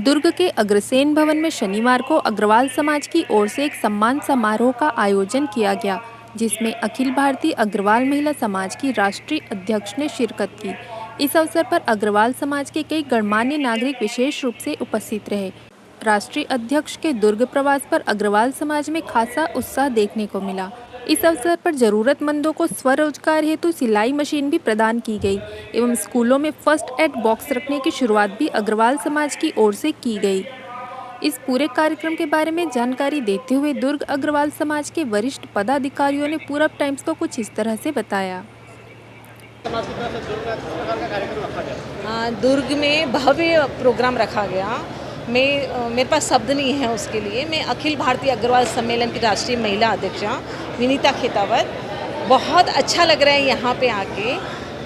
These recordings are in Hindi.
दुर्ग के अग्रसेन भवन में शनिवार को अग्रवाल समाज की ओर से एक सम्मान समारोह का आयोजन किया गया, जिसमें अखिल भारतीय अग्रवाल महिला समाज की राष्ट्रीय अध्यक्ष ने शिरकत की। इस अवसर पर अग्रवाल समाज के कई गणमान्य नागरिक विशेष रूप से उपस्थित रहे। राष्ट्रीय अध्यक्ष के दुर्ग प्रवास पर अग्रवाल समाज में खासा उत्साह देखने को मिला। इस अवसर पर जरूरतमंदों को स्वरोजगार हेतु सिलाई मशीन भी प्रदान की गई एवं स्कूलों में फर्स्ट एड बॉक्स रखने की शुरुआत भी अग्रवाल समाज की ओर से की गई। इस पूरे कार्यक्रम के बारे में जानकारी देते हुए दुर्ग अग्रवाल समाज के वरिष्ठ पदाधिकारियों ने पूरब टाइम्स को कुछ इस तरह से बताया। दुर्ग में भव्य प्रोग्राम रखा गया। मेरे पास शब्द नहीं है उसके लिए। मैं अखिल भारतीय अग्रवाल सम्मेलन की राष्ट्रीय महिला अध्यक्षा विनीता खेतावत। बहुत अच्छा लग रहा है यहाँ पे आके।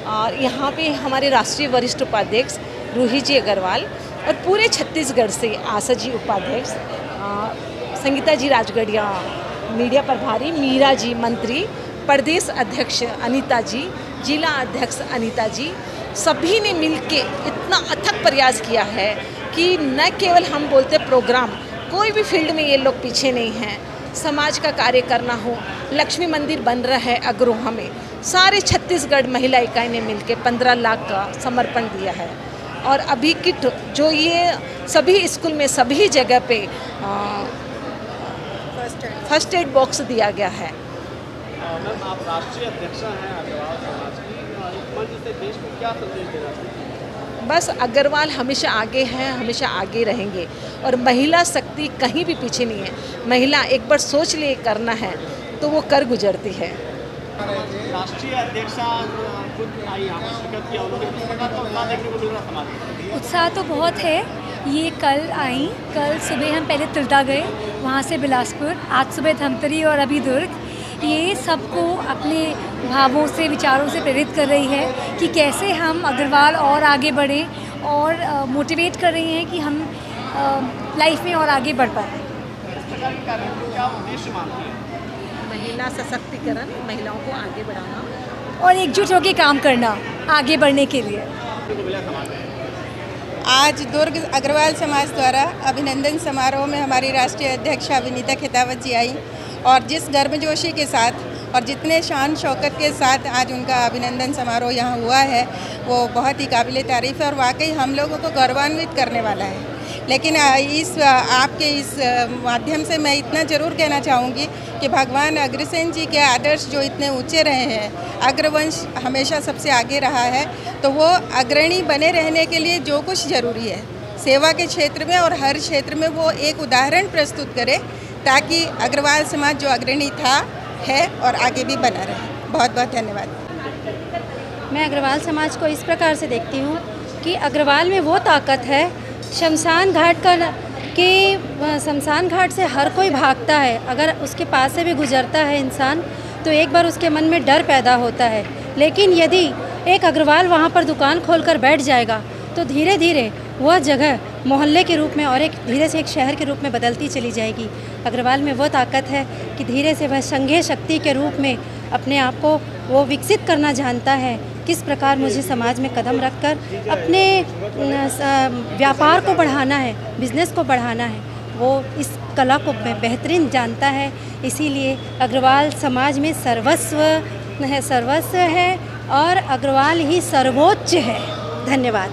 और यहाँ पे हमारे राष्ट्रीय वरिष्ठ उपाध्यक्ष रूही जी अग्रवाल और पूरे छत्तीसगढ़ से आशा जी उपाध्यक्ष, संगीता जी राजगढ़िया मीडिया प्रभारी, मीरा जी मंत्री, प्रदेश अध्यक्ष अनीता जी, जिला अध्यक्ष अनीता जी, सभी ने मिलके इतना अथक प्रयास किया है कि न केवल हम बोलते प्रोग्राम, कोई भी फील्ड में ये लोग पीछे नहीं हैं। समाज का कार्य करना हो, लक्ष्मी मंदिर बन रहा है अग्रोहा में, सारे छत्तीसगढ़ महिला इकाई ने मिलके 15 लाख का समर्पण दिया है। और अभी किट जो ये सभी स्कूल में सभी जगह पे फर्स्ट एड बॉक्स दिया गया है। मैम, आप राष्ट्रीय अध्यक्षा हैं अग्रवाल समाज की, इस मंच से देश को क्या संदेश देना चाहते हैं? बस अग्रवाल हमेशा आगे हैं, हमेशा आगे रहेंगे और महिला शक्ति कहीं भी पीछे नहीं है। महिला एक बार सोच ले करना है तो वो कर गुजरती है। राष्ट्रीय अध्यक्षा खुद आई यहाँ पर शिरकत किया, उन्होंने किस प्रकार का उत्साह देखने को मिल रहा समाज में? उत्साह तो बहुत है। ये कल आई, कल सुबह हम पहले तिलदा गए, वहाँ से बिलासपुर, आज सुबह धमतरी और अभी दुर्ग। ये सबको अपने भावों से, विचारों से प्रेरित कर रही है कि कैसे हम अग्रवाल और आगे बढ़ें और मोटिवेट कर रही हैं कि हम लाइफ में और आगे बढ़ पाएँ। क्या उद्देश्य मानती है? महिला सशक्तिकरण, महिलाओं को आगे बढ़ाना और एकजुट होकर काम करना आगे बढ़ने के लिए। आज दुर्ग अग्रवाल समाज द्वारा अभिनंदन समारोह में हमारी राष्ट्रीय अध्यक्षा विनीता खेतावत जी आई और जिस गर्मजोशी के साथ और जितने शान शौकत के साथ आज उनका अभिनंदन समारोह यहाँ हुआ है, वो बहुत ही काबिल तारीफ़ है और वाकई हम लोगों को गौरवान्वित करने वाला है। लेकिन आपके इस माध्यम से मैं इतना ज़रूर कहना चाहूँगी कि भगवान अग्रसेन जी के आदर्श जो इतने ऊंचे रहे हैं, अग्रवंश हमेशा सबसे आगे रहा है, तो वो अग्रणी बने रहने के लिए जो कुछ ज़रूरी है सेवा के क्षेत्र में और हर क्षेत्र में वो एक उदाहरण प्रस्तुत करे, ताकि अग्रवाल समाज जो अग्रणी था, है और आगे भी बना रहे। बहुत बहुत धन्यवाद। मैं अग्रवाल समाज को इस प्रकार से देखती हूँ कि अग्रवाल में वो ताकत है, शमशान घाट से हर कोई भागता है। अगर उसके पास से भी गुजरता है इंसान तो एक बार उसके मन में डर पैदा होता है, लेकिन यदि एक अग्रवाल वहाँ पर दुकान खोलकर बैठ जाएगा तो धीरे धीरे वह जगह मोहल्ले के रूप में और एक धीरे से एक शहर के रूप में बदलती चली जाएगी। अग्रवाल में वो ताकत है कि धीरे से वह संघीय शक्ति के रूप में अपने आप को वो विकसित करना जानता है। किस प्रकार मुझे समाज में कदम रखकर अपने व्यापार को बढ़ाना है, बिजनेस को बढ़ाना है, वो इस कला को बेहतरीन जानता है। इसीलिए अग्रवाल समाज में सर्वस्व है और अग्रवाल ही सर्वोच्च है। धन्यवाद।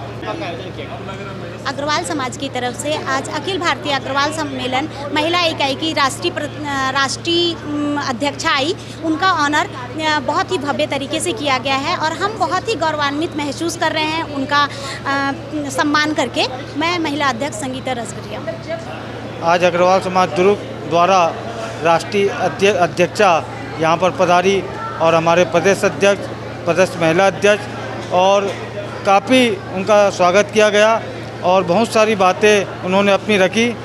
अग्रवाल समाज की तरफ से आज अखिल भारतीय अग्रवाल सम्मेलन महिला इकाई की राष्ट्रीय अध्यक्षा आई, उनका ऑनर बहुत ही भव्य तरीके से किया गया है और हम बहुत ही गौरवान्वित महसूस कर रहे हैं उनका सम्मान करके। मैं महिला अध्यक्ष संगीता राजगढ़िया। आज अग्रवाल समाज दुर्ग द्वारा राष्ट्रीय अध्यक्षा यहाँ पर पधारी और हमारे प्रदेश अध्यक्ष, प्रदेश महिला अध्यक्ष, और काफ़ी उनका स्वागत किया गया और बहुत सारी बातें उन्होंने अपनी रखी।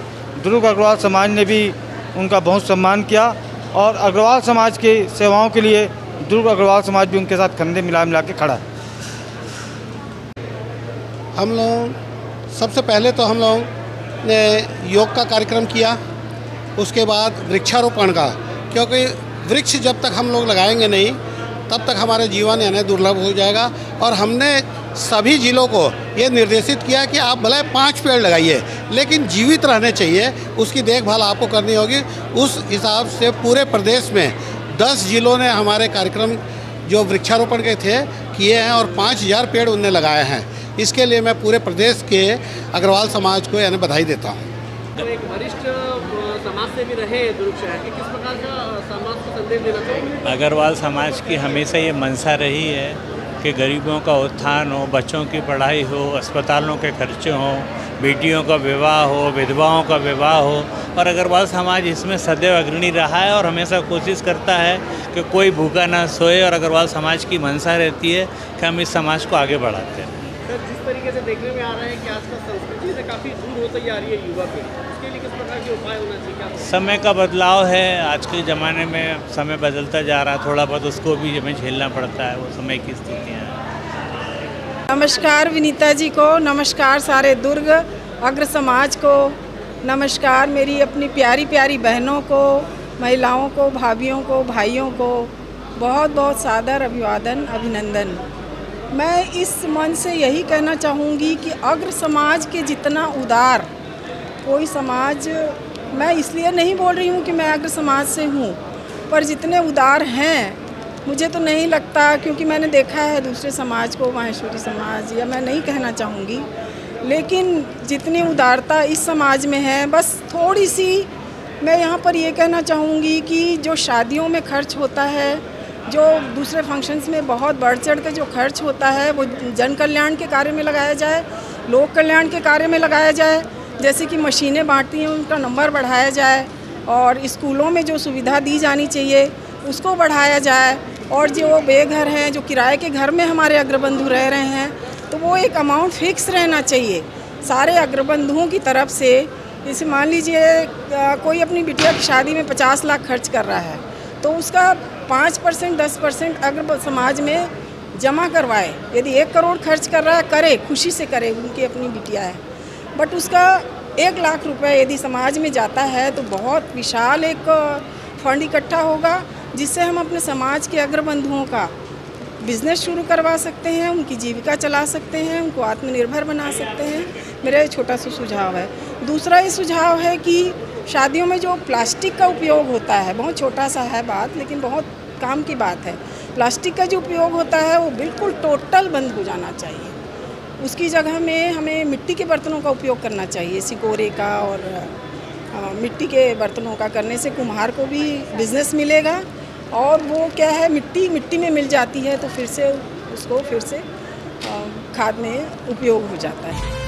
दुर्ग अग्रवाल समाज ने भी उनका बहुत सम्मान किया और अग्रवाल समाज की सेवाओं के लिए दुर्ग अग्रवाल समाज भी उनके साथ कंधे मिला के खड़ा है। हम लोग सबसे पहले तो हम लोग ने योग का कार्यक्रम किया, उसके बाद वृक्षारोपण का, क्योंकि वृक्ष जब तक हम लोग लगाएंगे नहीं तब तक हमारे जीवन यानी दुर्लभ हो जाएगा। और हमने सभी जिलों को ये निर्देशित किया कि आप भले 5 पेड़ लगाइए, लेकिन जीवित रहने चाहिए, उसकी देखभाल आपको करनी होगी। उस हिसाब से पूरे प्रदेश में 10 जिलों ने हमारे कार्यक्रम जो वृक्षारोपण के थे किए हैं और 5000 पेड़ उनने लगाए हैं। इसके लिए मैं पूरे प्रदेश के अग्रवाल समाज को यानी बधाई देता हूँ। तो एक वरिष्ठ समाज से भी रहे दुर्ग शहर के, किस प्रकार का समाज को संदेश देना चाहिए? अग्रवाल समाज की हमेशा ये मंशा रही है कि गरीबों का उत्थान हो, बच्चों की पढ़ाई हो, अस्पतालों के खर्चे हों, बेटियों का विवाह हो, विधवाओं का विवाह हो, और अग्रवाल समाज इसमें सदैव अग्रणी रहा है और हमेशा कोशिश करता है कि कोई भूखा ना सोए। और अग्रवाल समाज की मंशा रहती है कि हम इस समाज को आगे बढ़ाते हैं। सर, जिस तरीके से देखने में आ रहा है कि आजकल संस्कृति से काफ़ी दूर होती जा रही है युवा पीढ़ी, उसके लिए किस प्रकार के उपाय होना चाहिए? क्या समय का बदलाव है, आज के ज़माने में समय बदलता जा रहा है, थोड़ा बहुत उसको भी हमें झेलना पड़ता है, वो समय की स्थितियाँ हैं। नमस्कार विनीता जी को, नमस्कार सारे दुर्ग अग्र समाज को, नमस्कार मेरी अपनी प्यारी प्यारी बहनों को, महिलाओं को, भाभियों को, भाइयों को बहुत बहुत सादर अभिवादन, अभिनंदन। मैं इस मन से यही कहना चाहूँगी कि अग्र समाज के जितना उदार कोई समाज, मैं इसलिए नहीं बोल रही हूँ कि मैं अग्र समाज से हूँ, पर जितने उदार हैं मुझे तो नहीं लगता, क्योंकि मैंने देखा है दूसरे समाज को, माहेश्वरी समाज, या मैं नहीं कहना चाहूँगी, लेकिन जितनी उदारता इस समाज में है, बस थोड़ी सी मैं यहाँ पर ये कहना चाहूँगी कि जो शादियों में खर्च होता है, जो दूसरे फंक्शंस में बहुत बढ़ चढ़ कर जो खर्च होता है, वो जन कल्याण के कार्य में लगाया जाए, लोक कल्याण के कार्य में लगाया जाए। जैसे कि मशीनें बांटती हैं उनका नंबर बढ़ाया जाए, और स्कूलों में जो सुविधा दी जानी चाहिए उसको बढ़ाया जाए, और जो बेघर हैं, जो किराए के घर में हमारे अग्रबंधु रह रहे हैं, तो वो एक अमाउंट फिक्स रहना चाहिए सारे अग्रबंधुओं की तरफ से। जैसे मान लीजिए कोई अपनी बिटिया की शादी में 50 लाख खर्च कर रहा है, तो उसका 5% 10% अग्र समाज में जमा करवाए। यदि 1 करोड़ खर्च कर रहा है, करे, खुशी से करे, उनकी अपनी बिटिया है, बट उसका 1 लाख रुपए यदि समाज में जाता है तो बहुत विशाल एक फंड इकट्ठा होगा, जिससे हम अपने समाज के अग्रबंधुओं का बिजनेस शुरू करवा सकते हैं, उनकी जीविका चला सकते हैं, उनको आत्मनिर्भर बना सकते हैं। मेरा छोटा सा सुझाव है। दूसरा ये सुझाव है कि शादियों में जो प्लास्टिक का उपयोग होता है, बहुत छोटा सा है बात, लेकिन बहुत काम की बात है। प्लास्टिक का जो उपयोग होता है वो बिल्कुल टोटल बंद हो जाना चाहिए। उसकी जगह में हमें मिट्टी के बर्तनों का उपयोग करना चाहिए, सिकोरे का और मिट्टी के बर्तनों का करने से कुम्हार को भी बिजनेस मिलेगा, और वो क्या है, मिट्टी में मिल जाती है, तो फिर से उसको फिर से खाद में उपयोग हो जाता है।